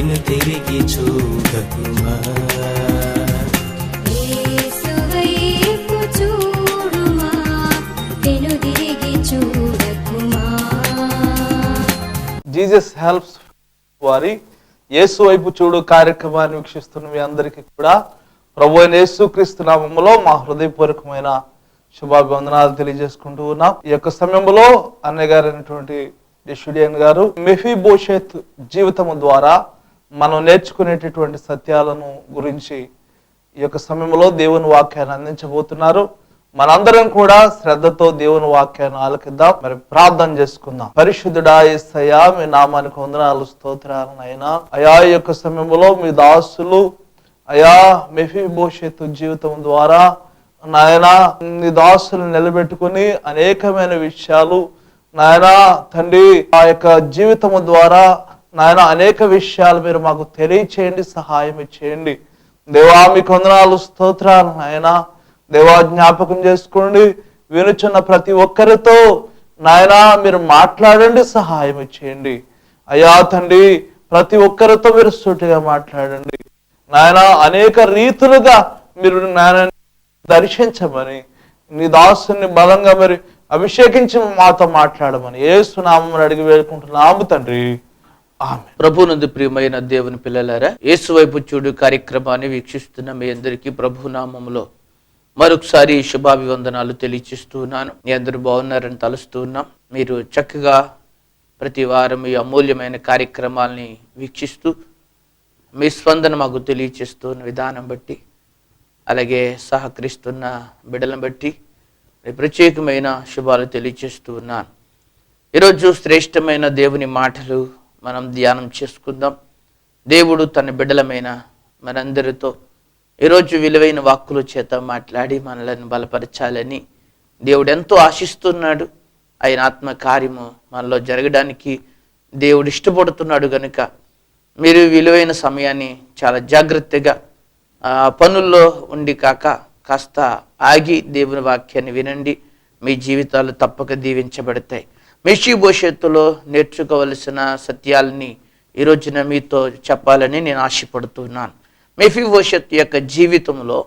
వెను తిరిగి చూడకుమా. యేసువైపు చూడుమా, వెను తిరిగి చూడకుమా. జీసస్ హెల్ప్స్ వారి యేసు వైపు చూడు కార్యక్రమాన్ని వీక్షిస్తున్న మీ అందరికీ కూడా ప్రభు అయిన యేసుక్రీస్తు నామములో మా హృదయపూర్వకమైన శుభాభివందనాలు తెలియజేసుకుంటూ ఉన్నాం. ఈ యొక్క సమయంలో అన్నయ్య గారు అయినటువంటి డిషుడియన్ గారు మెఫీబోషెత్ జీవితము ద్వారా మనం నేర్చుకునేటటువంటి సత్యాలను గురించి ఈ యొక్క సమయంలో దేవుని వాక్యాన్ని అందించబోతున్నారు. మనందరం కూడా శ్రద్ధతో దేవుని వాక్యాన్ని ఆలకిద్దాం. మరి ప్రార్థన చేసుకుందాం. పరిశుద్ధుడా యేసయ్యా, మీ నామానికి వందనాలు స్తోత్రాలు అయినా అయా ఈ యొక్క సమయంలో మీ దాసులు అయా మెఫీబోషెత్ జీవితం ద్వారా నాయన నీ దాసులు నిలబెట్టుకుని అనేకమైన విషయాలు నాయన తండ్రి ఆ యొక్క జీవితము ద్వారా నాయన అనేక విషయాలు మీరు మాకు తెలియచేయండి, సహాయం చేయండి. దేవా మీకు వందనాలు స్తోత్రాలు నాయన. దేవా జ్ఞాపకం చేసుకోండి, వినుచున్న ప్రతి ఒక్కరితో నాయన మీరు మాట్లాడండి, సహాయం చేయండి. అయ్యా తండ్రి ప్రతి ఒక్కరితో మీరు సూటిగా మాట్లాడండి నాయన. అనేక రీతులుగా మీరు నాయన దర్శించమని నీ దాసుని బలంగా మరి అభిషేకించి మాతో మాట్లాడమని యేసు నామమున అడిగి వేడుకుంటున్నాము తండ్రి, ఆమేన్. ప్రభునందు ప్రియమైన దేవుని పిల్లలారా, యేసు వైపు చూడు కార్యక్రమాన్ని వీక్షిస్తున్న మీ అందరికీ ప్రభు నామములో మరొకసారి శుభాభివందనాలు తెలియచేస్తూ ఉన్నాను. మీ అందరూ బాగున్నారని తలుస్తూ ఉన్నాం. మీరు చక్కగా ప్రతి వారం ఈ అమూల్యమైన కార్యక్రమాల్ని వీక్షిస్తూ మీ స్పందన మాకు తెలియచేస్తున్న విధానం బట్టి, అలాగే సహకరిస్తున్న బిడ్డలను బట్టి ప్రత్యేకమైన శుభాలు తెలియచేస్తూ ఉన్నాను. ఈరోజు శ్రేష్టమైన దేవుని మాటలు మనం ధ్యానం చేసుకుందాం. దేవుడు తన బిడ్డలమైన మనందరితో ఈరోజు విలువైన వాక్కుల చేత మాట్లాడి మనలను బలపరచాలని దేవుడు ఎంతో ఆశిస్తున్నాడు. ఆయన ఆత్మ కార్యము మనలో జరగడానికి దేవుడు ఇష్టపడుతున్నాడు కనుక మీరు విలువైన సమయాన్ని చాలా జాగ్రత్తగా పనుల్లో ఉండి కాస్త ఆగి దేవుని వాక్యాన్ని వినండి. మీ జీవితాలు తప్పక దీవించబడతాయి. మెఫీబోషెతులో నేర్చుకోవలసిన సత్యాలని ఈరోజున మీతో చెప్పాలని నేను ఆశపడుతున్నాను. మెఫీబోషెత్ యొక్క జీవితంలో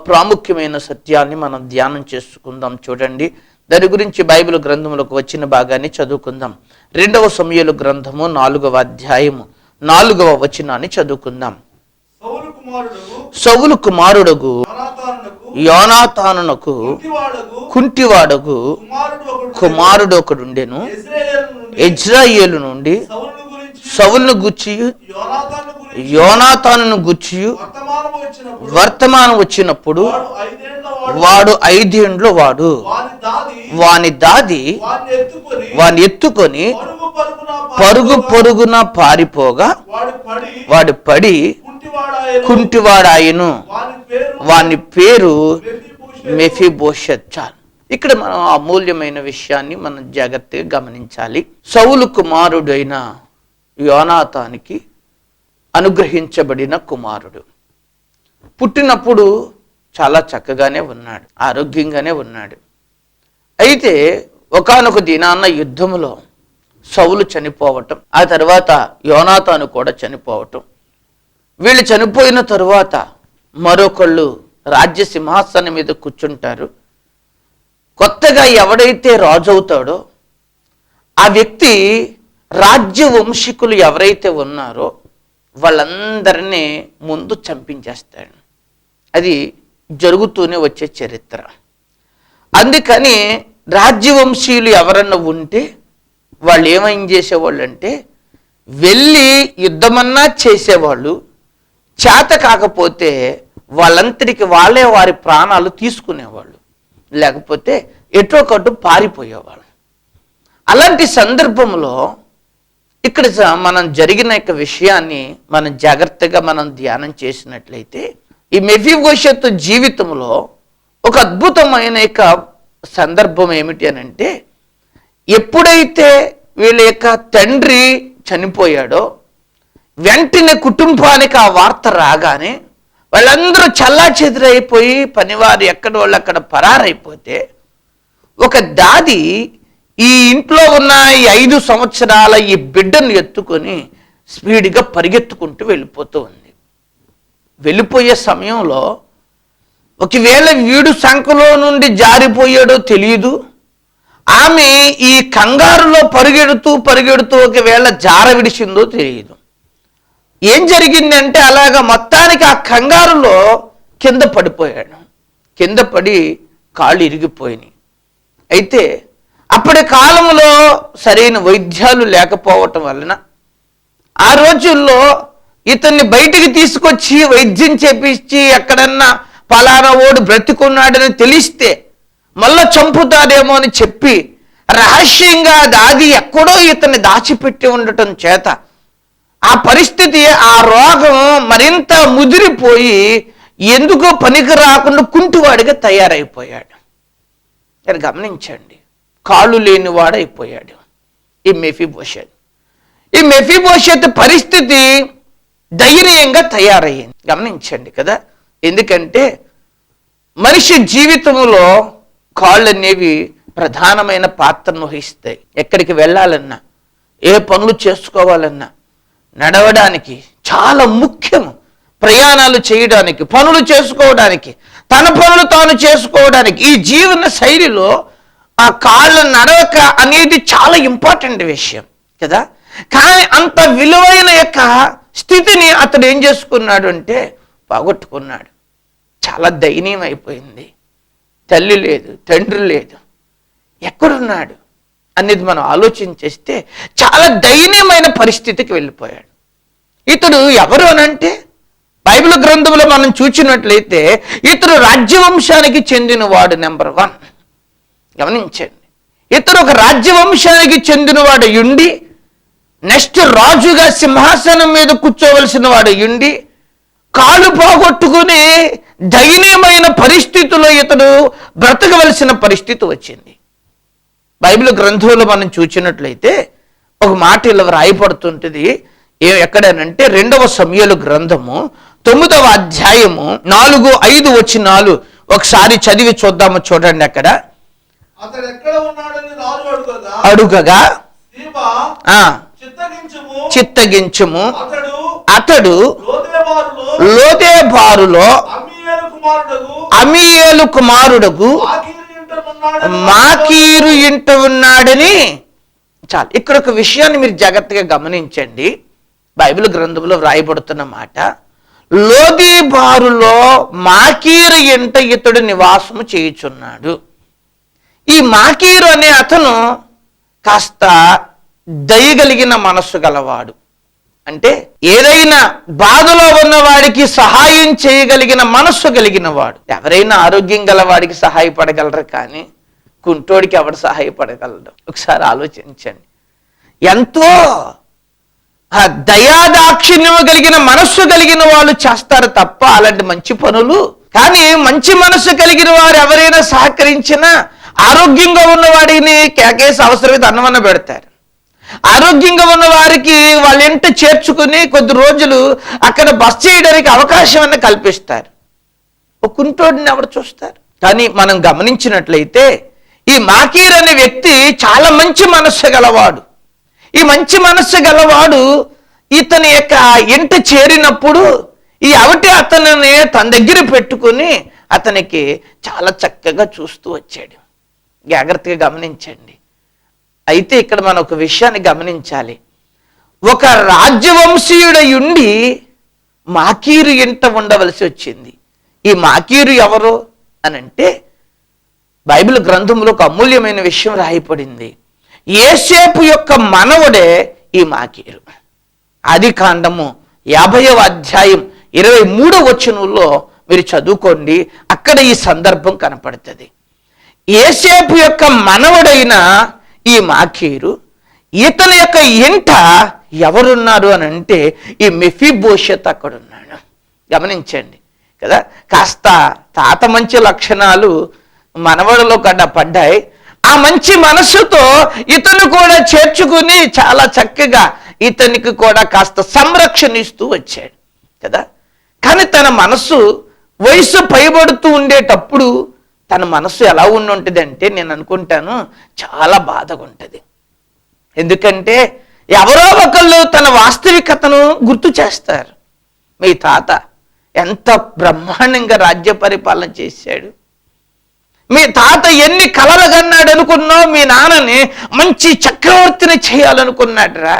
ప్రాముఖ్యమైన సత్యాన్ని మనం ధ్యానం చేసుకుందాం. చూడండి, దాని గురించి బైబిల్ గ్రంథంలోకి వచ్చిన భాగాన్ని చదువుకుందాం. 2వ సమూయేలు గ్రంథము 4వ అధ్యాయము 4వ వచనాన్ని చదువుకుందాం. సౌలు కుమారుడగు యోనాతానునకు కుంటివాడగు కుమారుడు ఒకడుండెను. ఇజ్రాయేలు నుండి సౌలును గుచ్చి యోనాతానును గుచ్చి వర్తమానం వచ్చినప్పుడు వాడు 5 ఏండ్ల వాడు. వాని దాది వాని ఎత్తుకొని పరుగు పరుగున పారిపోగా వాడు పడి కుంటివాడాయను. వాని పేరు మెఫీబోషెత్. ఇక్కడ మనం అమూల్యమైన విషయాన్ని మనం జాగ్రత్తగా గమనించాలి. సౌలు కుమారుడైన యోనాతానికి అనుగ్రహించబడిన కుమారుడు. పుట్టినప్పుడు చాలా చక్కగానే ఉన్నాడు, ఆరోగ్యంగానే ఉన్నాడు. అయితే ఒకానొక దినాన్న యుద్ధములో సౌలు చనిపోవటం, ఆ తర్వాత యోనాతాను కూడా చనిపోవటం, వీళ్ళు చనిపోయిన తరువాత మరొకళ్ళు రాజ్య సింహాసనం మీద కూర్చుంటారు. కొత్తగా ఎవడైతే రాజు అవుతాడో ఆ వ్యక్తి రాజ్య వంశీకులు ఎవరైతే ఉన్నారో వాళ్ళందరినీ ముందు చంపించేస్తాడు. అది జరుగుతూనే వచ్చే చరిత్ర. అందుకని రాజ్యవంశీయులు ఎవరన్నా ఉంటే వాళ్ళు ఏమేం చేసేవాళ్ళు అంటే వెళ్ళి యుద్ధమన్నా చేసేవాళ్ళు, చేత కాకపోతే వాళ్ళంతటికి వాళ్ళే వారి ప్రాణాలు తీసుకునేవాళ్ళు, లేకపోతే ఎటో కట్టు పారిపోయేవాళ్ళు. అలాంటి సందర్భంలో ఇక్కడ మనం జరిగిన యొక్క విషయాన్ని మనం జాగ్రత్తగా మనం ధ్యానం చేసినట్లయితే ఈ మెఫీబోషెత్ జీవితంలో ఒక అద్భుతమైన యొక్క సందర్భం ఏమిటి అని అంటే, ఎప్పుడైతే వీళ్ళ యొక్క తండ్రి చనిపోయాడో వెంటనే కుటుంబానికి ఆ వార్త రాగానే వాళ్ళందరూ చల్లాచెదురైపోయి పనివారు ఎక్కడ వాళ్ళు అక్కడ పరారైపోతే ఒక దాది ఈ ఇంట్లో ఉన్న ఈ 5 సంవత్సరాల ఈ బిడ్డను ఎత్తుకొని స్పీడ్గా పరిగెత్తుకుంటూ వెళ్ళిపోతూ ఉంది. వెళ్ళిపోయే సమయంలో ఒకవేళ వీడు సంఖలో నుండి జారిపోయాడో తెలియదు, ఆమె ఈ కంగారులో పరిగెడుతూ ఒకవేళ జార విడిచిందో తెలియదు. ఏం జరిగిందంటే అలాగా మొత్తానికి ఆ కంగారులో కింద పడిపోయాడు. కింద పడి కాళ్ళు ఇరిగిపోయినాయి. అయితే అప్పటి కాలంలో సరైన వైద్యాలు లేకపోవటం వలన ఆ రోజుల్లో ఇతన్ని బయటికి తీసుకొచ్చి వైద్యం చేపించి ఎక్కడన్నా పలానా ఓడు బ్రతికున్నాడని తెలిస్తే మళ్ళా చంపుతాడేమో అని చెప్పి రహస్యంగా దాది ఎక్కడో ఇతన్ని దాచిపెట్టి ఉండటం చేత ఆ పరిస్థితి, ఆ రోగం మరింత ముదిరిపోయి ఎందుకో పనికి రాకుండా కుంటివాడిగా తయారైపోయాడు. మీరు గమనించండి, కాళ్ళు లేనివాడైపోయాడు ఈ మెఫీబోషెత్. ఈ మెఫీబోషెత్ పరిస్థితి దయనీయంగా తయారయ్యింది. గమనించండి కదా, ఎందుకంటే మనిషి జీవితంలో కాళ్ళు అనేవి ప్రధానమైన పాత్రను వహిస్తాయి. ఎక్కడికి వెళ్ళాలన్నా, ఏ పనులు చేసుకోవాలన్నా, నడవడానికి చాలా ముఖ్యం. ప్రయాణాలు చేయడానికి, పనులు చేసుకోవడానికి, తన పనులు తాను చేసుకోవడానికి, ఈ జీవన శైలిలో ఆ కాళ్ళ నడవక అనేది చాలా ఇంపార్టెంట్ విషయం కదా. కానీ అంత విలువైన యొక్క స్థితిని అతడు ఏం చేసుకున్నాడు అంటే పోగొట్టుకున్నాడు. చాలా దయనీయం అయిపోయింది. తల్లి లేదు, తండ్రి లేదు, ఎక్కడున్నాడు అనేది మనం ఆలోచించేస్తే చాలా దయనీయమైన పరిస్థితికి వెళ్ళిపోయాడు. ఇతడు ఎవరు అనంటే బైబిల్ గ్రంథంలో మనం చూసినట్లయితే ఇతడు రాజ్యవంశానికి చెందినవాడు. నెంబర్ 1 గమనించండి, ఇతడు ఒక రాజ్యవంశానికి చెందినవాడు ఉండి, నెక్స్ట్ రాజుగా సింహాసనం మీద కూర్చోవలసిన వాడు ఉండి, కాలు పోగొట్టుకుని దయనీయమైన పరిస్థితుల్లో ఇతడు బ్రతకవలసిన పరిస్థితి వచ్చింది. బైబిల్ గ్రంథంలో మనం చూసినట్లయితే ఒక మాట ఇలా రాయబడుతుంటుంది. ఎక్కడనంటే 2వ సమూయేలు గ్రంథము 9వ అధ్యాయము 4-5 వచనాలు ఒకసారి చదివి చూద్దాము. చూడండి, అక్కడ అతడు ఎక్కడ ఉన్నాడని రాజు అడుగగా చిత్తగించుము, అతడు లోదేబారులో అమీయేలు కుమారుడగు మాకీరు ఇంట ఉన్నాడని. చాలు, ఇక్కడ ఒక విషయాన్ని మీరు జాగ్రత్తగా గమనించండి. బైబిల్ గ్రంథంలో వ్రాయబడుతున్న మాట, లోదేబారులో మాకీరు ఇంట ఇతడు నివాసము చేయుచున్నాడు. ఈ మాకీరు అనే అతను కాస్త దయగలిగిన మనస్సు గలవాడు. అంటే ఏదైనా బాధలో ఉన్నవాడికి సహాయం చేయగలిగిన మనస్సు కలిగిన వాడు. ఎవరైనా ఆరోగ్యం గలవాడికి సహాయపడగలరు, కానీ కుంటోడికి ఎవడు సహాయపడగలడు? ఒకసారి ఆలోచించండి. ఎంతో దయాదాక్షిణ్యము కలిగిన మనస్సు కలిగిన వాళ్ళు చేస్తారు తప్ప అలాంటి మంచి పనులు. కానీ మంచి మనస్సు కలిగిన వారు ఎవరైనా సహకరించినా ఆరోగ్యంగా ఉన్నవాడిని కేకేసి అవసరమైతే అన్నమన్న పెడతారు. ఆరోగ్యంగా ఉన్న వారికి వాళ్ళ ఇంట చేర్చుకుని కొద్ది రోజులు అక్కడ బస చేయడానికి అవకాశం అన్న కల్పిస్తారు. ఒక కుంటోడిని ఎవరు చూస్తారు? కానీ మనం గమనించినట్లయితే ఈ మాకీర్ అనే వ్యక్తి చాలా మంచి మనస్సు గలవాడు. ఈ మంచి మనస్సు గలవాడు ఇతని యొక్క ఇంట చేరినప్పుడు ఈ అవటి అతనిని తన దగ్గర పెట్టుకుని అతనికి చాలా చక్కగా చూస్తూ వచ్చాడు. జాగ్రత్తగా గమనించండి. అయితే ఇక్కడ మనం ఒక విషయాన్ని గమనించాలి. ఒక రాజ్యవంశీయుడై ఉండి మాకీరు ఇంట ఉండవలసి వచ్చింది. ఈ మాకీరు ఎవరు అనంటే బైబిల్ గ్రంథంలో ఒక అమూల్యమైన విషయం రాయబడింది. యోసేపు యొక్క మనవడే ఈ మాకీరు. ఆదికాండము 50వ అధ్యాయం 23వ వచనంలో మీరు చదువుకోండి, అక్కడ ఈ సందర్భం కనపడుతుంది. యోసేపు యొక్క మనవడైన ఈ మాకీరు, ఇతని యొక్క ఇంట ఎవరున్నారు అని అంటే ఈ మెఫీబోషెత్ అక్కడ ఉన్నాడు. గమనించండి కదా, కాస్త తాత మంచి లక్షణాలు మనవడలో కన్నా పడ్డాయి. ఆ మంచి మనస్సుతో ఇతను కూడా చేర్చుకుని చాలా చక్కగా ఇతనికి కూడా కాస్త సంరక్షణ ఇస్తూ వచ్చాడు కదా. కానీ తన మనస్సు వయసు పైబడుతూ ఉండేటప్పుడు తన మనస్సు ఎలా ఉండుంటుంది అంటే నేను అనుకుంటాను చాలా బాధగా ఉంటుంది. ఎందుకంటే ఎవరో ఒకళ్ళు తన వాస్తవికతను గుర్తు చేస్తారు. మీ తాత ఎంత బ్రహ్మాండంగా రాజ్య పరిపాలన చేశాడు, మీ తాత ఎన్ని కలలు కన్నాడు అనుకున్నావు, మీ నాన్నని మంచి చక్రవర్తిని చేయాలనుకున్నాడురా,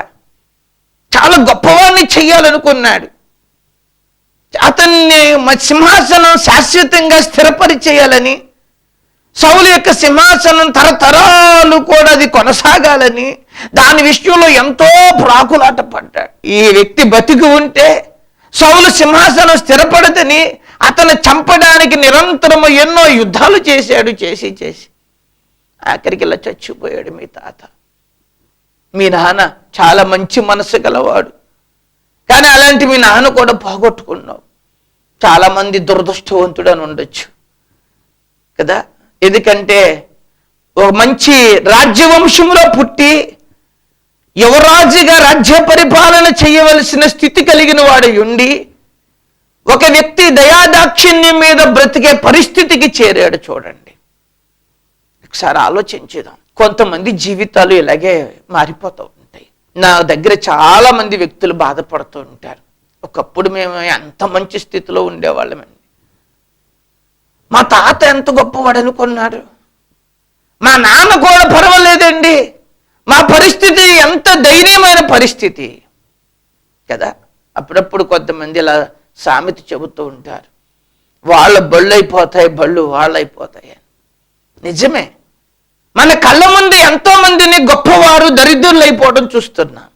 చాలా గొప్పవాడిని చేయాలనుకున్నాడు, అతన్ని సింహాసనం శాశ్వతంగా స్థిరపరిచేయాలని, సౌలు యొక్క సింహాసనం తరతరాలు కూడా అది కొనసాగాలని దాని విషయంలో ఎంతో ప్రాకులాట పడ్డాడు. ఈ వ్యక్తి బతికి ఉంటే సౌలు సింహాసనం స్థిరపడదని అతను చంపడానికి నిరంతరము ఎన్నో యుద్ధాలు చేశాడు. చేసి ఆఖరికి ఇలా చచ్చిపోయాడు మీ తాత. మీ నాన్న చాలా మంచి మనసు గలవాడు, కానీ అలాంటి మీ నాన్న కూడా పోగొట్టుకున్నావు. చాలామంది దురదృష్టవంతుడు అని ఉండొచ్చు కదా, ఎందుకంటే ఒక మంచి రాజ్యవంశంలో పుట్టి యువరాజుగా రాజ్య పరిపాలన చేయవలసిన స్థితి కలిగిన వాడు ఉండి ఒక వ్యక్తి దయాదాక్షిణ్యం మీద బ్రతికే పరిస్థితికి చేరాడు. చూడండి, ఒకసారి ఆలోచించేద్దాం. కొంతమంది జీవితాలు ఇలాగే మారిపోతూ ఉంటాయి. నా దగ్గర చాలా మంది వ్యక్తులు బాధపడుతూ ఉంటారు. ఒకప్పుడు మేము ఎంత మంచి స్థితిలో ఉండేవాళ్ళమండి, మా తాత ఎంత గొప్పవాడు అనుకున్నారు, మా నాన్న కూడా పర్వాలేదండి, మా పరిస్థితి ఎంత దయనీయమైన పరిస్థితి కదా. అప్పుడప్పుడు కొంతమంది ఇలా సామెత చెబుతూ ఉంటారు, వాళ్ళ బళ్ళు అయిపోతాయి, బళ్ళు వాళ్ళు అయిపోతాయి. నిజమే, మన కళ్ళ ముందు ఎంతో మందిని గొప్పవారు దరిద్రులు అయిపోవడం చూస్తున్నాం.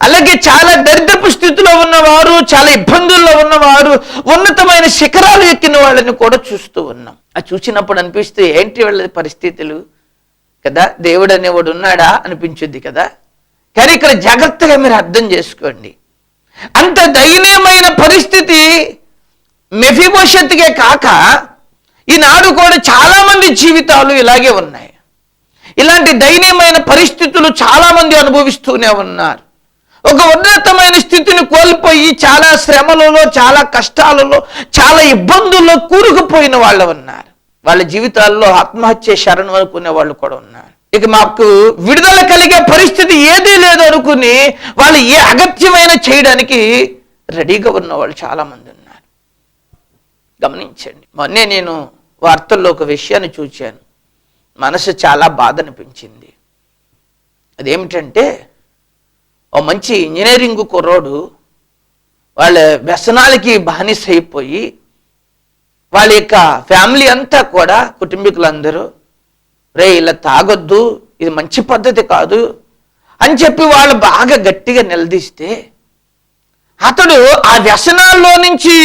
అలాగే చాలా దరిద్రపు స్థితిలో ఉన్నవారు, చాలా ఇబ్బందుల్లో ఉన్నవారు ఉన్నతమైన శిఖరాలు ఎక్కిన వాళ్ళని కూడా చూస్తూ ఉన్నాం. అది చూసినప్పుడు అనిపిస్తే ఏంటి వాళ్ళ పరిస్థితులు కదా, దేవుడు అనేవాడు ఉన్నాడా అనిపించుద్ది కదా. కానీ ఇక్కడ జాగ్రత్తగా మీరు అర్థం చేసుకోండి, అంత దయనీయమైన పరిస్థితి మెఫీబోషెత్తుకే కాక ఈనాడు కూడా చాలా మంది జీవితాలు ఇలాగే ఉన్నాయి. ఇలాంటి దయనీయమైన పరిస్థితులు చాలా మంది అనుభవిస్తూనే ఉన్నారు. ఒక ఉన్నతమైన స్థితిని కోల్పోయి చాలా శ్రమలలో, చాలా కష్టాలలో, చాలా ఇబ్బందుల్లో కూరుకుపోయిన వాళ్ళు ఉన్నారు. వాళ్ళ జీవితాల్లో ఆత్మహత్య శరణం అనుకునే వాళ్ళు కూడా ఉన్నారు. ఇక మాకు విడుదల కలిగే పరిస్థితి ఏదీ లేదు అనుకుని వాళ్ళు ఏ అగత్యమైన చేయడానికి రెడీగా ఉన్న వాళ్ళు చాలా మంది ఉన్నారు. గమనించండి, మొన్నే నేను వార్తల్లో ఒక విషయాన్ని చూశాను, మనసు చాలా బాధ అనిపించింది. అదేమిటంటే, ఓ మంచి ఇంజనీరింగ్ కుర్రోడు వాళ్ళ వ్యసనాలకి బానిస అయిపోయి వాళ్ళ యొక్క ఫ్యామిలీ అంతా కూడా, కుటుంబీకులందరూ రే ఇలా తాగొద్దు, ఇది మంచి పద్ధతి కాదు అని చెప్పి వాళ్ళు బాగా గట్టిగా నిలదీస్తే అతడు ఆ వ్యసనాల్లో నుంచి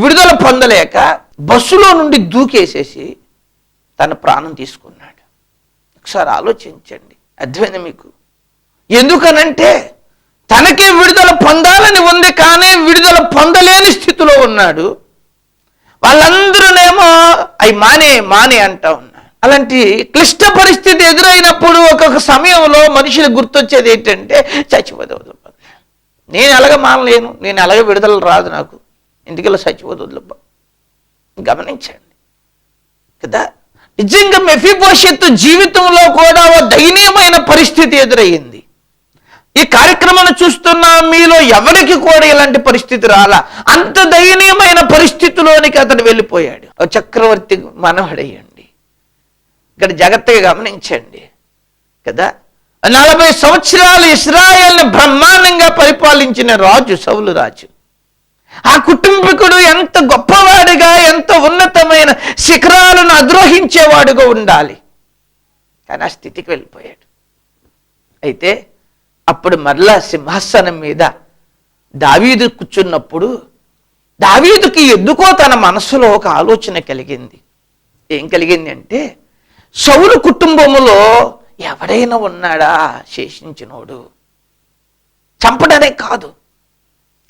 విడుదల పొందలేక బస్సులో నుండి దూకేసేసి తన ప్రాణం తీసుకున్నాడు. ఒకసారి ఆలోచించండి, అర్థమైంది మీకు? ఎందుకనంటే తనకే విడుదల పొందాలని ఉంది, కానీ విడుదల పొందలేని స్థితిలో ఉన్నాడు. వాళ్ళందరూనేమో అవి మానే అంటా ఉన్నారు. అలాంటి క్లిష్ట పరిస్థితి ఎదురైనప్పుడు ఒక్కొక్క సమయంలో మనుషులకు గుర్తొచ్చేది ఏంటంటే, చచ్చిపోతే వదులుప, నేను ఎలాగ మానలేను, నేను ఎలాగ విడుదల రాదు నాకు, ఇంటికెళ్ళి చచ్చిపోతే వదులుప. గమనించండి కదా, నిజంగా మెఫీబోషెత్ జీవితంలో కూడా ఓ దయనీయమైన పరిస్థితి ఎదురయ్యింది. ఈ కార్యక్రమాన్ని చూస్తున్న మీలో ఎవరికి కూడా ఇలాంటి పరిస్థితి రాలా. అంత దయనీయమైన పరిస్థితిలోనికి అతడు వెళ్ళిపోయాడు. చక్రవర్తి మనవడయ్యండి. ఇక్కడ జాగ్రత్తగా గమనించండి కదా, 40 సంవత్సరాలు ఇశ్రాయేల్ని బ్రహ్మాండంగా పరిపాలించిన రాజు సౌలు రాజు. ఆ కుటుంబీకుడు ఎంత గొప్పవాడిగా, ఎంత ఉన్నతమైన శిఖరాలను అధిరోహించేవాడుగా ఉండాలి, కానీ ఆ స్థితికి వెళ్ళిపోయాడు. అయితే అప్పుడు మరలా సింహాసనం మీద దావీదు కూర్చున్నప్పుడు దావీదుకి ఎందుకో తన మనసులో ఒక ఆలోచన కలిగింది. ఏం కలిగింది అంటే, సౌలు కుటుంబములో ఎవడైనా ఉన్నాడా శేషించినోడు, చంపడనే కాదు,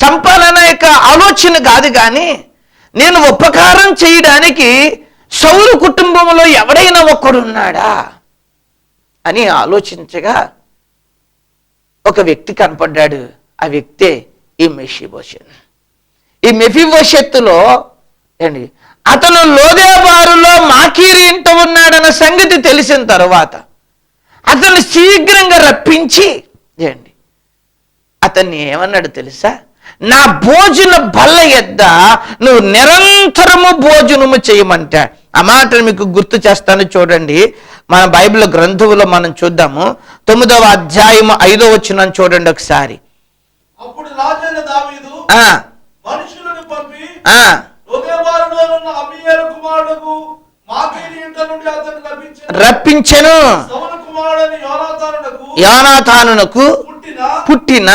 చంపాలనే ఆలోచన కాదు, కానీ నేను ఉపకారం చేయడానికి సౌలు కుటుంబంలో ఎవడైనా ఒకడున్నాడా అని ఆలోచించగా ఒక వ్యక్తి కనపడ్డాడు. ఆ వ్యక్తే ఈ మెఫీబోషెత్. ఈ మెఫీబోషెత్తులో ఏంటి, అతను లోదెబారులో మాకీరు ఇంట ఉన్నాడన్న సంగతి తెలిసిన తర్వాత అతను శీఘ్రంగా రప్పించి ఏంటి అతన్ని ఏమన్నాడు తెలుసా? నా భోజన బల్ల యొద్ద నువ్వు నిరంతరము భోజనము చేయమంటాడు. ఆ మాటను మీకు గుర్తు చేస్తాను, చూడండి. మన బైబిల్ గ్రంథంలో మనం చూద్దాము. 9వ అధ్యాయము 5వ వచనం చూడండి ఒకసారి. అప్పుడు రాజైన దావీదు మనుషులను పంపి లోదెబారులోనున్న అబీయేలు కుమారుడు మాకీరు ఇంట నుండి అతన్ని రప్పించెను. సౌలు కుమారుడైన యోనాతానునకు పుట్టిన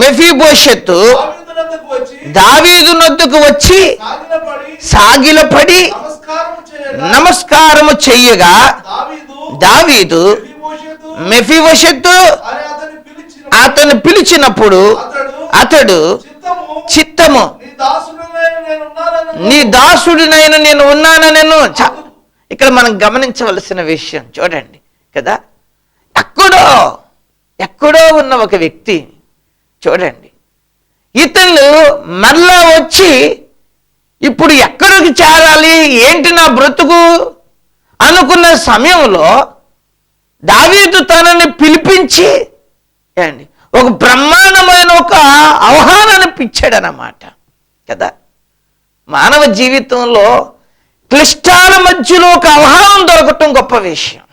మెఫీబోషెతు దావీదు నొద్దకు వచ్చి సాగిలపడి నమస్కారము చెయ్యగా దావీదు మెఫీబోషెతు అతను పిలిచినప్పుడు అతడు చిత్తము నీ దాసుడినైన నేను ఉన్నానను. ఇక్కడ మనం గమనించవలసిన విషయం చూడండి కదా, ఎక్కడో ఉన్న ఒక వ్యక్తి చూడండి, ఇతను మరలా వచ్చి ఇప్పుడు ఎక్కడికి చేరాలి, ఏంటి నా బ్రతుకు అనుకున్న సమయంలో దావీదు తనని పిలిపించి ఒక బ్రహ్మాండమైన ఒక ఆహ్వానాన్ని ఇచ్చాడన్నమాట కదా. మానవ జీవితంలో క్లిష్టాల మధ్యలో ఒక ఆహ్వానం దొరకటం గొప్ప విషయం.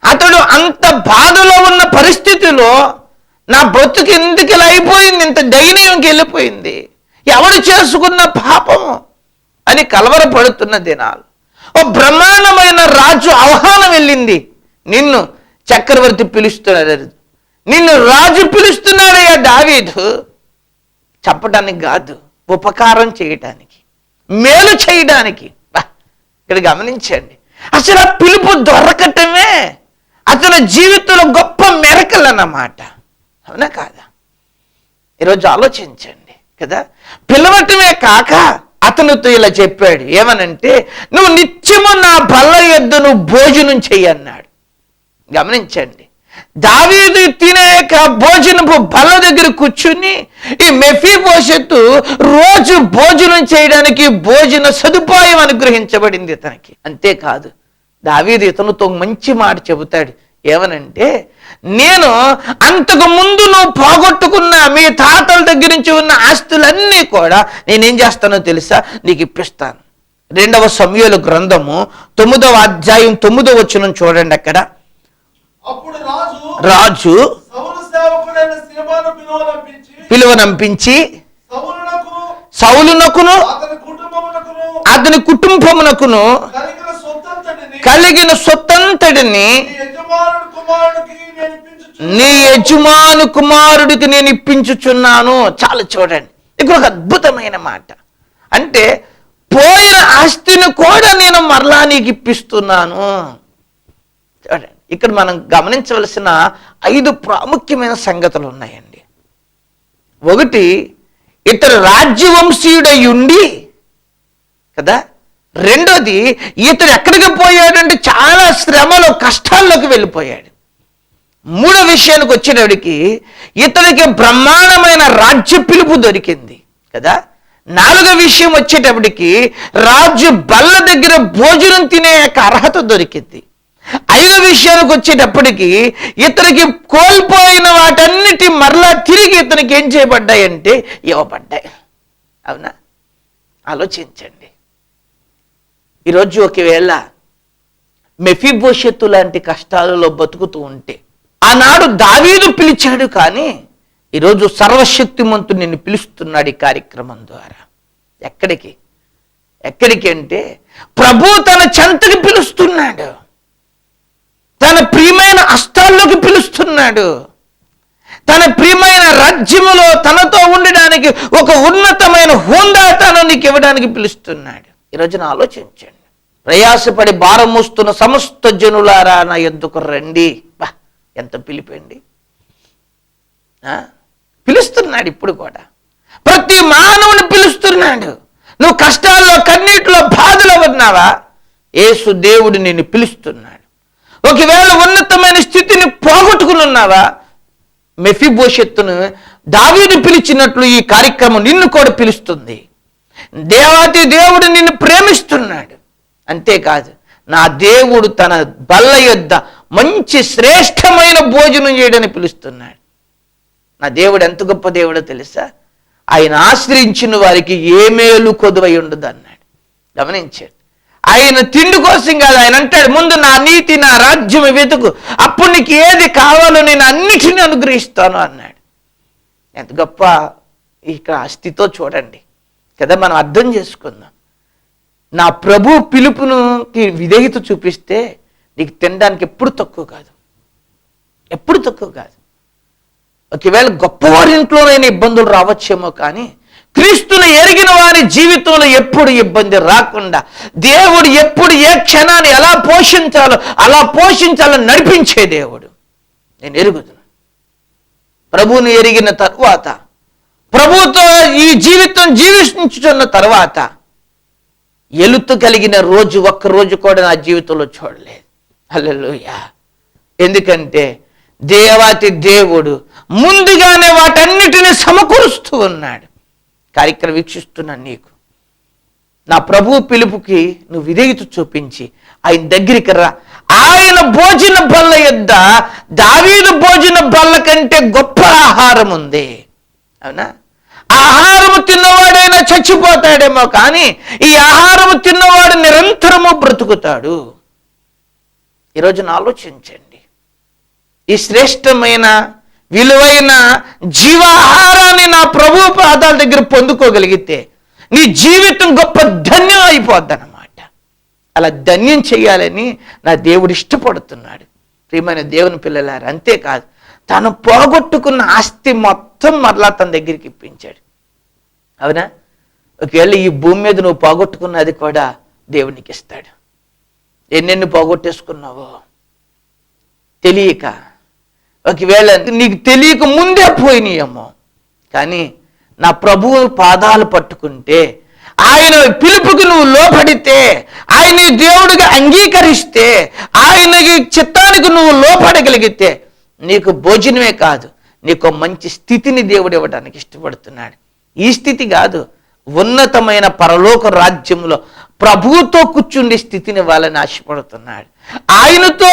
అతడు అంత బాధలో ఉన్న పరిస్థితిలో నా బ్రతుకు ఎందుకు ఇలా అయిపోయింది, ఇంత దయనీయంకి వెళ్ళిపోయింది, ఎవడు చేసుకున్న పాపము అని కలవరపడుతున్న దినాలు. ఓ బ్రహ్మాండమైన రాజు ఆహ్వానం వెళ్ళింది, నిన్ను చక్రవర్తి పిలుస్తున్నాడు, నిన్ను రాజు పిలుస్తున్నాడయ్యా దావీదు. చెప్పడానికి కాదు, ఉపకారం చేయడానికి, మేలు చేయడానికి. ఇక్కడ గమనించండి, అసలు ఆ పిలుపు దొరకటమే అతని జీవితంలో గొప్ప మెరకల్ అన్నమాట. అవునా కాదా? ఈరోజు ఆలోచించండి కదా. పిలవటమే కాక అతనితో ఇలా చెప్పాడు, ఏమనంటే నువ్వు నిత్యము నా బల్ల యొద్ద నువ్వు భోజనం చెయ్యి అన్నాడు. గమనించండి, దావీదు తినే భోజనపు బల్ల దగ్గర కూర్చుని ఈ మెఫీబోషెతు రోజు భోజనం చేయడానికి భోజన సదుపాయం అనుగ్రహించబడింది ఇతనికి. అంతేకాదు దావీదు ఇతనితో మంచి మాట చెబుతాడు, ఏమనంటే నేను అంతకు ముందు నువ్వు పోగొట్టుకున్న మీ తాతల దగ్గర నుంచి ఉన్న ఆస్తులన్నీ కూడా నేనేం చేస్తానో తెలుసా, నీకు ఇప్పిస్తాను. 2వ సమూయేలు గ్రంథము 9వ అధ్యాయం 9వ వచనం చూడండి. అక్కడ అప్పుడు రాజు పిలువనంపించి సౌలునకును అతని కుటుంబమునకును కలిగిన సొత్తంతటిని నీ యజమాను కుమారుడికి నేను ఇప్పించుచున్నాను. చాలా చూడండి, ఇక్కడ ఒక అద్భుతమైన మాట. అంటే పోయిన ఆస్తిని కూడా నేను మరలా నీకు ఇప్పిస్తున్నాను. చూడండి, ఇక్కడ మనం గమనించవలసిన 5 ప్రాముఖ్యమైన సంగతులు ఉన్నాయండి. ఒకటి, ఇతడు రాజ్యవంశీయుడై ఉండి కదా. రెండోది, ఇతడు ఎక్కడికి పోయాడంటే చాలా శ్రమలో కష్టాల్లోకి వెళ్ళిపోయాడు. మూడో విషయానికి వచ్చేటప్పటికి ఇతడికి బ్రహ్మాండమైన రాజ్య పిలుపు దొరికింది కదా. 4వ విషయం వచ్చేటప్పటికి రాజు బల్ల దగ్గర భోజనం తినే అర్హత దొరికింది. 5వ విషయానికి వచ్చేటప్పటికి ఇతనికి కోల్పోయిన వాటన్నిటి మరలా తిరిగి ఇతనికి ఏం చేయబడ్డాయంటే ఇవ్వబడ్డాయి. అవునా? ఆలోచించండి. ఈరోజు ఒకవేళ మెఫీబోషెతు లాంటి కష్టాలలో బతుకుతూ ఉంటే, ఆనాడు దావీదు పిలిచాడు, కానీ ఈరోజు సర్వశక్తిమంతుడు నిన్ను పిలుస్తున్నాడు ఈ కార్యక్రమం ద్వారా. ఎక్కడికి అంటే ప్రభు తన చెంతకి పిలుస్తున్నాడు, తన ప్రియమైన హస్తాల్లోకి పిలుస్తున్నాడు, తన ప్రియమైన రాజ్యములో తనతో ఉండడానికి ఒక ఉన్నతమైన హోందాతనం నీకు ఇవ్వడానికి పిలుస్తున్నాడు. ఈరోజున ఆలోచించండి. ప్రయాసపడి భారం మోస్తున్న సమస్త జనులారా నా యొద్దకు రండి. ఎంత పిలిపండి, పిలుస్తున్నాడు. ఇప్పుడు కూడా ప్రతి మానవుని పిలుస్తున్నాడు. నువ్వు కష్టాల్లో, కన్నీటిలో, బాధలో ఉన్నావా, యేసు దేవుడు నిన్ను పిలుస్తున్నాడు. ఒకవేళ ఉన్నతమైన స్థితిని పోగొట్టుకుని ఉన్నావా, మెఫీబోషెతును దావీదు పిలిచినట్లు ఈ కార్యక్రమం నిన్ను కూడా పిలుస్తుంది. దేవాతి దేవుడు నిన్ను ప్రేమిస్తున్నాడు. అంతేకాదు, నా దేవుడు తన బల్ల యొద్ద మంచి శ్రేష్టమైన భోజనం చేయడానికి పిలుస్తున్నాడు. నా దేవుడు ఎంత గొప్ప దేవుడో తెలుసా? ఆయన ఆశ్రయించిన వారికి ఏ మేలు కొదువై ఉండదు అన్నాడు. గమనించాడు. ఆయన తిండి కోసం కాదు, ఆయన అంటాడు ముందు నా నీతి నా రాజ్యం వెతుకు, అప్పుడు నీకు ఏది కావాలో నేను అన్నిటిని అనుగ్రహిస్తాను అన్నాడు. ఎంత గొప్ప ఇక్కడ స్థితితో చూడండి కదా. మనం అర్థం చేసుకుందాం. నా ప్రభు పిలుపుకి విధేయత చూపిస్తే నీకు తినడానికి ఎప్పుడు తక్కువ కాదు, ఎప్పుడు తక్కువ కాదు. ఒకవేళ గొప్పవారి ఇంట్లోనైనా ఇబ్బందులు రావచ్చేమో, కానీ క్రీస్తును ఎరిగిన వారి జీవితంలో ఎప్పుడు ఇబ్బంది రాకుండా దేవుడు ఎప్పుడు ఏ క్షణాన్ని ఎలా పోషించాలో అలా పోషించాలని నడిపించే దేవుడు. నేను ఎరుగుతున్నాను. ప్రభువుని ఎరిగిన తర్వాత, ప్రభువుతో ఈ జీవితం జీవించుతున్న తర్వాత ఎలుతు కలిగిన రోజు ఒక్కరోజు కూడా నా జీవితంలో చూడలేదు. హల్లెలూయా. ఎందుకంటే దేవాతి దేవుడు ముందుగానే వాటన్నిటిని సమకూరుస్తూ ఉన్నాడు. కార్యక్రమం వీక్షిస్తున్నాను నీకు, నా ప్రభు పిలుపుకి నువ్వు విధేయత చూపించి ఆయన దగ్గరికి రా. ఆయన భోజన బల్ల యొద్ద దావీదు భోజన బల్ల కంటే గొప్ప ఆహారం ఉంది. అవునా? ఆహారము తిన్నవాడైనా చచ్చిపోతాడేమో, కానీ ఈ ఆహారము తిన్నవాడు నిరంతరము బ్రతుకుతాడు. ఈరోజున ఆలోచించండి. ఈ శ్రేష్టమైన విలువైన జీవాహారాన్ని నా ప్రభు పాదాల దగ్గర పొందుకోగలిగితే నీ జీవితం గొప్ప ధన్యం అయిపోద్దన్నమాట. అలా ధన్యం చేయాలని నా దేవుడు ఇష్టపడుతున్నాడు. ప్రియమైన దేవుని పిల్లలారా, అంతేకాదు తాను పోగొట్టుకున్న ఆస్తి మొత్తం మరలా తన దగ్గరికి ఇప్పించాడు. అవునా? ఒకవేళ ఈ భూమి మీద నువ్వు పోగొట్టుకున్నది కూడా దేవునికి ఇస్తాడు. ఎన్నెన్ని పోగొట్టేసుకున్నావో తెలియక, ఒకవేళ నీకు తెలియక ముందే పోయినాయేమో, కానీ నా ప్రభువు పాదాలు పట్టుకుంటే, ఆయన పిలుపుకి నువ్వు లోపడితే, ఆయన దేవుడిగా అంగీకరిస్తే, ఆయనకి చిత్తానికి నువ్వు లోపడగలిగితే నీకు భోజనమే కాదు, నీకు మంచి స్థితిని దేవుడు ఇవ్వడానికి ఇష్టపడుతున్నాడు. ఈ స్థితి కాదు, ఉన్నతమైన పరలోక రాజ్యంలో ప్రభువుతో కూర్చుండే స్థితిని ఇవ్వాలని ఆశపడుతున్నాడు. ఆయనతో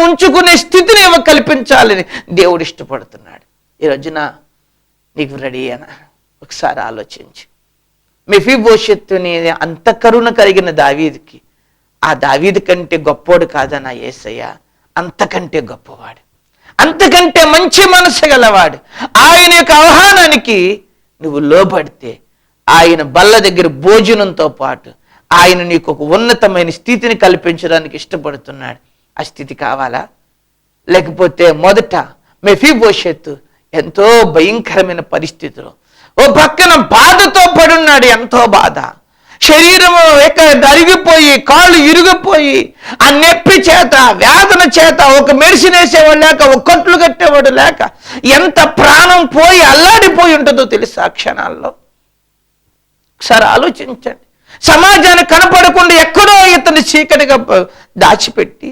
ఉంచుకునే స్థితిని కల్పించాలని దేవుడు ఇష్టపడుతున్నాడు. ఈ రోజున నీకు రెడీ అయినా ఒకసారి ఆలోచించు. మెఫీబోషెత్తుని అంత కరుణ కలిగిన దావీదుకి, ఆ దావీదు కంటే గొప్పోడు కాదన్న యేసయ్య అంతకంటే గొప్పవాడు, అంతకంటే మంచి మనసు గలవాడు. ఆయన యొక్క ఆహ్వానానికి నువ్వు లోబడితే ఆయన బల్ల దగ్గర భోజనంతో పాటు ఆయన నీకు ఒక ఉన్నతమైన స్థితిని కల్పించడానికి ఇష్టపడుతున్నాడు. ఆ స్థితి కావాలా? లేకపోతే మొదట మెఫీబోషెత్తు ఎంతో భయంకరమైన పరిస్థితిలో ఓ పక్కన బాధతో పడున్నాడు. ఎంతో బాధ, శరీరం అరిగిపోయి కాళ్ళు ఇరిగిపోయి ఆ నొప్పి చేత వేదన చేత ఒక మెడిసిన్ వేసేవాడు లేక, ఒక కట్లు కట్టేవాడు లేక ఎంత ప్రాణం పోయి అల్లాడిపోయి ఉంటుందో తెలుసా ఆ క్షణాల్లో. ఒకసారి ఆలోచించండి. సమాజానికి కనపడకుండా ఎక్కడో ఇతని చీకటిగా దాచిపెట్టి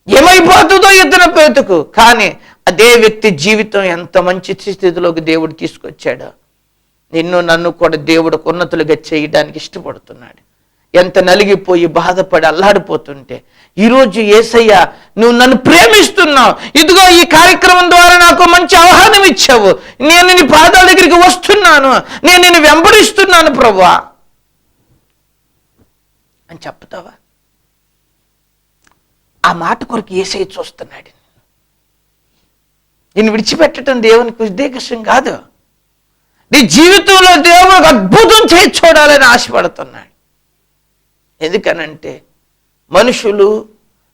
ఏమైపోతుందో ఇతని పేతుకు, కానీ అదే వ్యక్తి జీవితం ఎంత మంచి స్థితిలోకి దేవుడు తీసుకొచ్చాడో. నిన్ను నన్ను కూడా దేవుడు ఉన్నతులుగా చేయడానికి ఇష్టపడుతున్నాడు. ఎంత నలిగిపోయి బాధపడి అల్లాడిపోతుంటే ఈరోజు యేసయ్య నువ్వు నన్ను ప్రేమిస్తున్నావు, ఇదిగో ఈ కార్యక్రమం ద్వారా నాకు మంచి ఆహ్వానం ఇచ్చావు, నేను నీ పాదాల దగ్గరికి వస్తున్నాను, నేను నిన్ను వెంబడిస్తున్నాను ప్రభువా అని చెప్తావా? ఆ మాట కొరకు యేసయ్య చూస్తున్నాడు. నిన్ను విడిచిపెట్టడం దేవునికి ఉద్దేశం కాదు. నీ జీవితంలో దేవుడు అద్భుతం చేసి చూడాలని ఆశపడుతున్నాడు. ఎందుకనంటే మనుషులు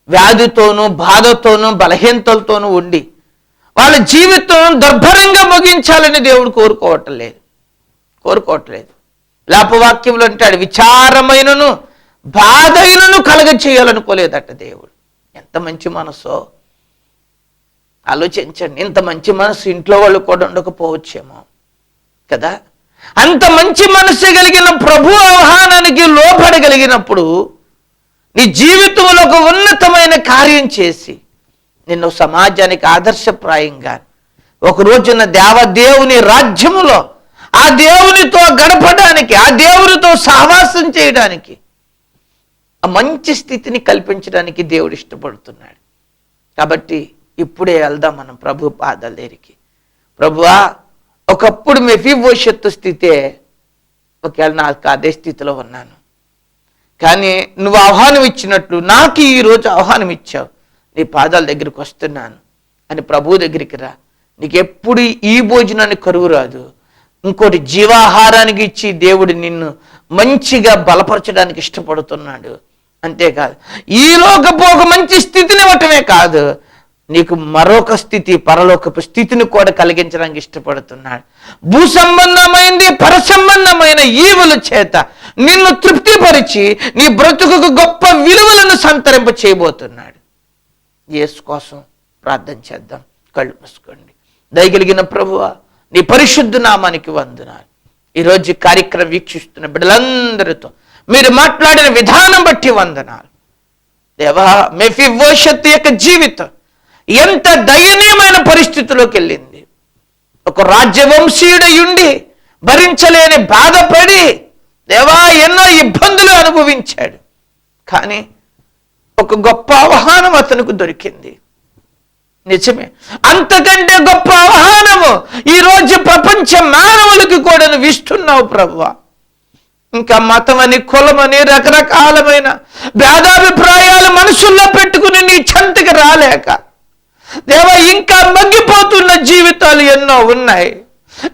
వ్యాధితోనూ బాధతోనూ బలహీనతలతోనూ ఉండి వాళ్ళ జీవితం దుర్భరంగా ముగించాలని దేవుడు కోరుకోవట్లేదు. లాపవాక్యంలో అంటాడు, విచారమైనను బాధైనను కలగ చేయాలనుకోలేదట దేవుడు. ఎంత మంచి మనసో ఆలోచించండి. ఇంత మంచి మనసు ఇంట్లో వాళ్ళు కూడా ఉండకపోవచ్చేమో కదా. అంత మంచి మనసు కలిగిన ప్రభు ఆహ్వానానికి లోపడగలిగినప్పుడు నీ జీవితంలో ఒక ఉన్నతమైన కార్యం చేసి నిన్ను సమాజానికి ఆదర్శప్రాయంగా ఒక రోజున దేవదేవుని రాజ్యములో ఆ దేవునితో గడపడానికి, ఆ దేవునితో సహవాసం చేయడానికి, ఆ మంచి స్థితిని కల్పించడానికి దేవుడు ఇష్టపడుతున్నాడు. కాబట్టి ఇప్పుడే వెళ్దాం మనం ప్రభు పాదాల దగ్గరికి. ప్రభువా, ఒకప్పుడు మెఫీబోషెత్తు స్థితే, ఒకవేళ నాకు అదే స్థితిలో ఉన్నాను, కానీ నువ్వు ఆహ్వానం ఇచ్చినట్లు నాకు ఈరోజు ఆహ్వానం ఇచ్చావు, నీ పాదాల దగ్గరికి వస్తున్నాను అని ప్రభువు దగ్గరికి రా. నీకు ఎప్పుడు ఈ భోజనాన్ని కరువు రాదు. ఇంకోటి జీవాహారానికి ఇచ్చి దేవుడు నిన్ను మంచిగా బలపరచడానికి ఇష్టపడుతున్నాడు. అంతేకాదు, ఈలోకపు ఒక మంచి స్థితిని ఇవ్వటమే కాదు, నీకు మరొక స్థితి, పరలోకపు స్థితిని కూడా కలిగించడానికి ఇష్టపడుతున్నాడు. భూ సంబంధమైంది పర సంబంధమైన ఈవుల చేత నిన్ను తృప్తిపరిచి నీ బ్రతుకుకు గొప్ప విలువలను సంతరింప చేయబోతున్నాడు. యేసు కోసం ప్రార్థన చేద్దాం. కళ్ళు మూసుకోండి. దయగలిగిన ప్రభువా, నీ పరిశుద్ధ నామానికి వందనాలు. ఈరోజు కార్యక్రమం వీక్షిస్తున్న బిడ్డలందరితో మీరు మాట్లాడిన విధానం బట్టి వందనాలు దేవా. మెఫీబోషెత్తు యొక్క జీవితం ఎంత దయనీయమైన పరిస్థితిలోకి వెళ్ళింది. ఒక రాజ్యవంశీయుడయుండి భరించలేని బాధపడి దేవా ఎన్నో ఇబ్బందులు అనుభవించాడు. కానీ ఒక గొప్ప ఆహ్వానం అతనికి దొరికింది. నిజమే, అంతకంటే గొప్ప ఆహ్వానము ఈరోజు ప్రపంచ మానవులకి కూడా నువ్వు ఇస్తున్నావు ప్రభువా. ఇంకా మతమని, కులమని, రకరకాలమైన భేదాభిప్రాయాలు మనసుల్లో పెట్టుకుని నీ చెంతకి రాలేక దేవా ఇంకా మగ్గిపోతున్న జీవితాలు ఎన్నో ఉన్నాయి.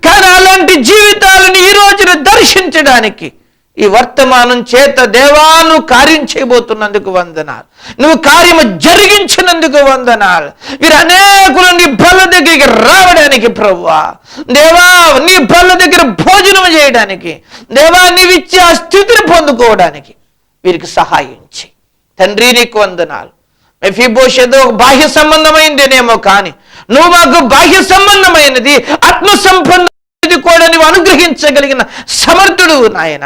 కానీ అలాంటి జీవితాలను ఈ రోజున దర్శించడానికి ఈ వర్తమానం చేత దేవా నువ్వు కార్యం చేయబోతున్నందుకు వందనాలు. నువ్వు కార్యము జరిగించినందుకు వందనాలు. వీరు అనేకులు నీ బల్ల దగ్గరికి రావడానికి ప్రభువా, దేవా నీ బల్ల దగ్గర భోజనం చేయడానికి, దేవా నీవిచ్చే ఆ స్థితిని పొందుకోవడానికి వీరికి సహాయించి తండ్రి నీకు వందనాలు. మెఫీబోషెత్తు ఒక బాహ్య సంబంధమైందేనేమో, కానీ నువ్వు మాకు బాహ్య సంబంధమైనది, ఆత్మ సంబంధమైనది కూడా నువ్వు అనుగ్రహించగలిగిన సమర్థుడు నాయన.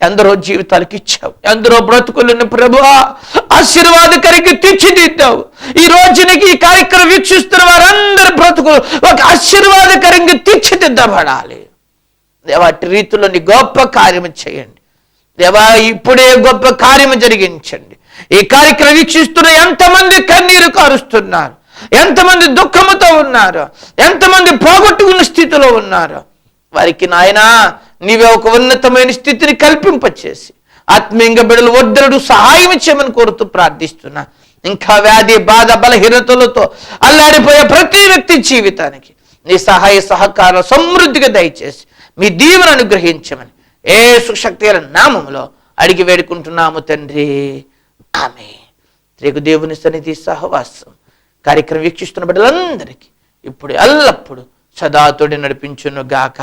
ఎందరో జీవితాలకు ఇచ్చావు, ఎందరో బ్రతుకులను ప్రభువా ఆశీర్వాదకరంగా తీర్చిదిద్దావు. ఈ రోజునికి ఈ కార్యక్రమం వీక్షిస్తున్న వారందరి బ్రతుకులు ఒక ఆశీర్వాదకరంగా తీర్చిదిద్దబడాలి. దేవాటి రీతిలో నీ గొప్ప కార్యము చేయండి దేవా. ఇప్పుడే గొప్ప కార్యము జరిగించండి. ఈ కార్యక్రమం వీక్షిస్తున్న ఎంతమంది కన్నీరు కారుస్తున్నారు, ఎంతమంది దుఃఖముతో ఉన్నారు, ఎంతమంది పోగొట్టుకున్న స్థితిలో ఉన్నారు, వారికి నాయనా నీవే ఒక ఉన్నతమైన స్థితిని కల్పింపచేసి ఆత్మీయంగా బిడ్డలు వద్దరుడు సహాయం చేయమని కోరుతూ ప్రార్థిస్తున్నా. ఇంకా వ్యాధి, బాధ, బలహీనతలతో అల్లాడిపోయే ప్రతి వ్యక్తి జీవితానికి నీ సహాయ సహకారం సమృద్ధిగా దయచేసి మీ దీవెన అనుగ్రహించమని యేసు శక్తి గల నామములో అడిగి వేడుకుంటున్నాము తండ్రి, ఆమేన్. రేపు దేవుని సన్నిధి సహవాసం కార్యక్రమం వీక్షిస్తున్న బిడ్డలందరికీ ఇప్పుడు ఎల్లప్పుడు సదా తోడి నడిపించును గాక,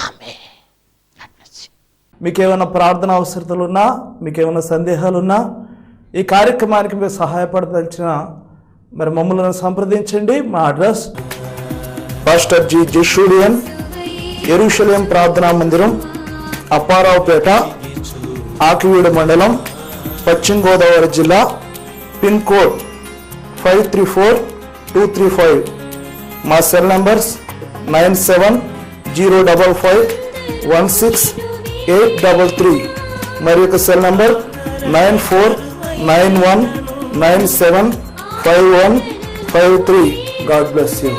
ఆమేన్. మీకేమైనా ప్రార్థన అవసరతలున్నా, మీకేమైనా సందేహాలున్నా, ఈ కార్యక్రమానికి మీరు సహాయపడదలిచిన మరి మమ్మల్ని సంప్రదించండి. మా అడ్రస్ పాస్టర్ జి జెషూడియన్, యెరూషలేం ప్రార్థనా మందిరం, అప్పారావుపేట, ఆకివీడు మండలం, పశ్చిమ గోదావరి జిల్లా, పిన్ కోడ్ 534235. మా సెల్ నంబర్స్ 9705516833 మరియు ఒక cell number 9491975153. God bless you.